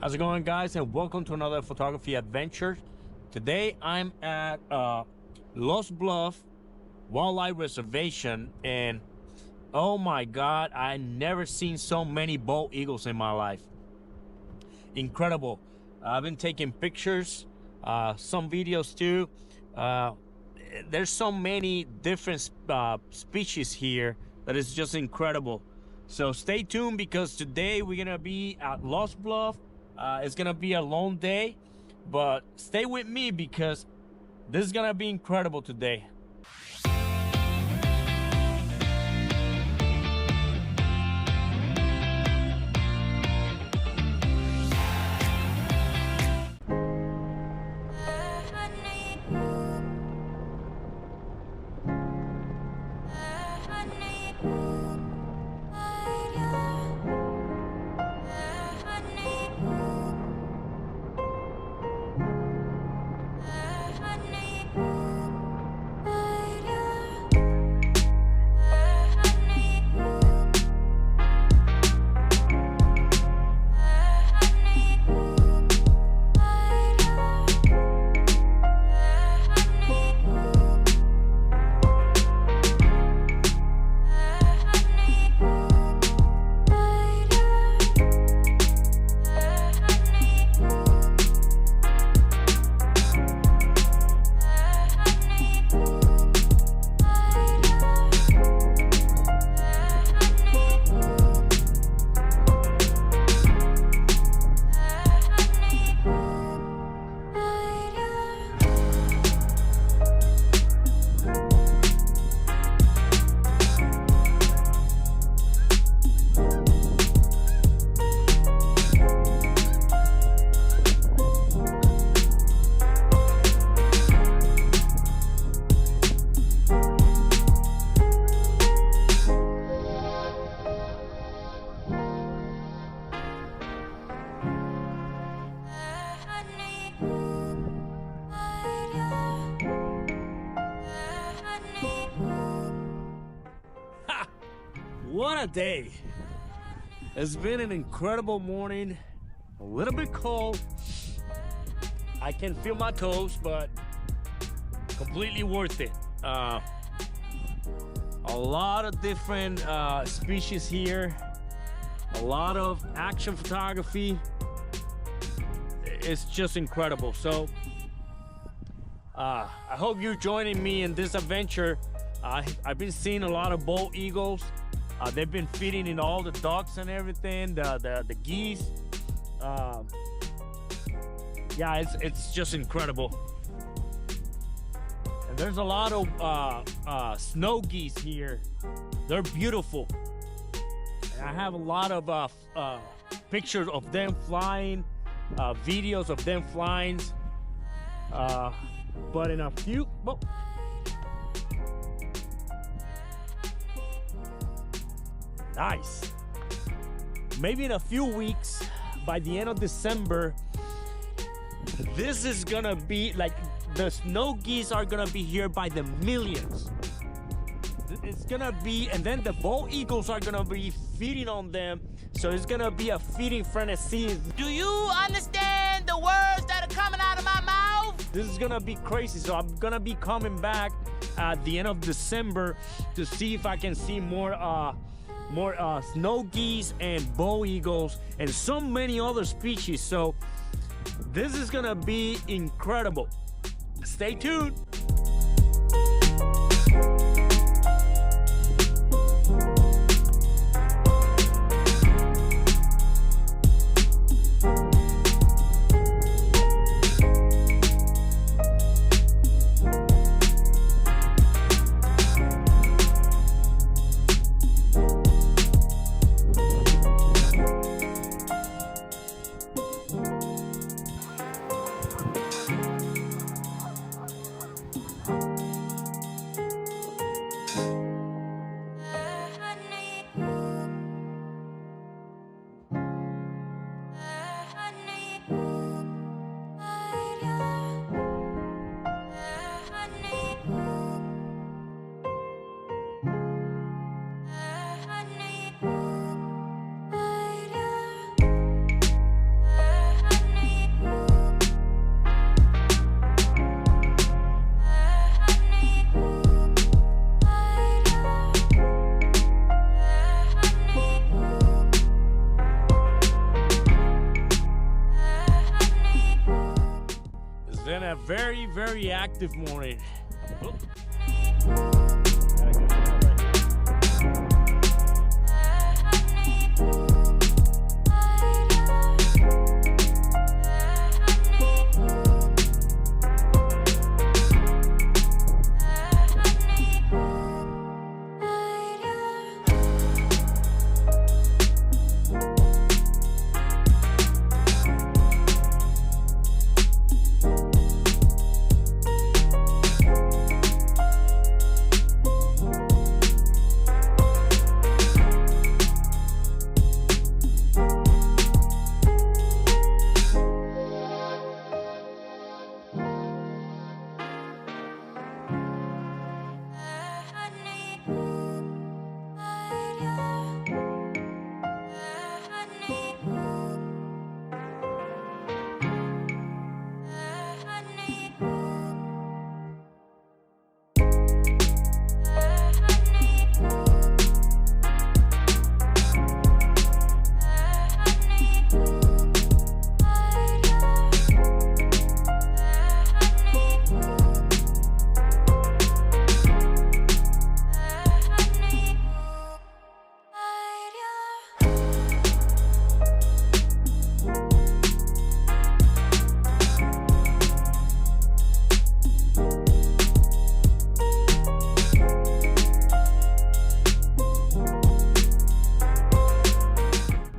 How's it going, guys, and welcome to another photography adventure. Today I'm at Lost Bluff Wildlife Reservation, and oh my god, I never seen so many bald eagles in my life. Incredible. I've been taking pictures, some videos too. There's so many different species here that is just incredible. So stay tuned, because today we're gonna be at Lost Bluff. It's gonna be a long day, but stay with me because this is gonna be incredible today. What a day. It's been an incredible morning. A little bit cold. I can feel my toes, but completely worth it. A lot of different species here. A lot of action photography. It's just incredible. So I hope you're joining me in this adventure. I've been seeing a lot of bald eagles. They've been feeding in all the ducks and everything, the geese. Yeah, it's just incredible. And there's a lot of snow geese here. They're beautiful. And I have a lot of pictures of them flying, videos of them flying. But in a few... Oh. Nice. Maybe in a few weeks, by the end of December, this is gonna be like, the snow geese are gonna be here by the millions. It's gonna be, and then the bald eagles are gonna be feeding on them. So it's gonna be a feeding frenzy. Do you understand the words that are coming out of my mouth? This is gonna be crazy. So I'm gonna be coming back at the end of December to see if I can see more snow geese and bald eagles and so many other species. So this is gonna be incredible. Stay tuned. a very, very active morning.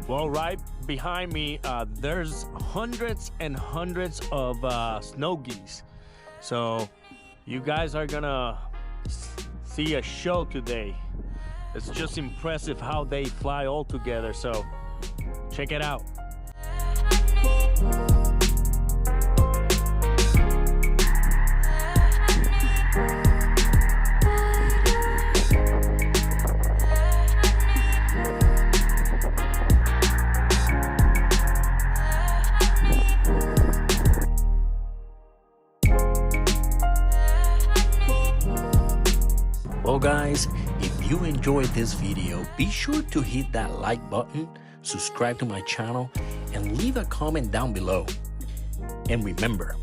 Well, right behind me, there's hundreds and hundreds of snow geese. So you guys are gonna see a show today. It's just impressive how they fly all together. So check it out. Well guys, if you enjoyed this video, be sure to hit that like button, subscribe to my channel, and leave a comment down below. And remember,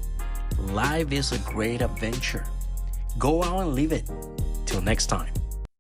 life is a great adventure. Go out and live it. Till next time.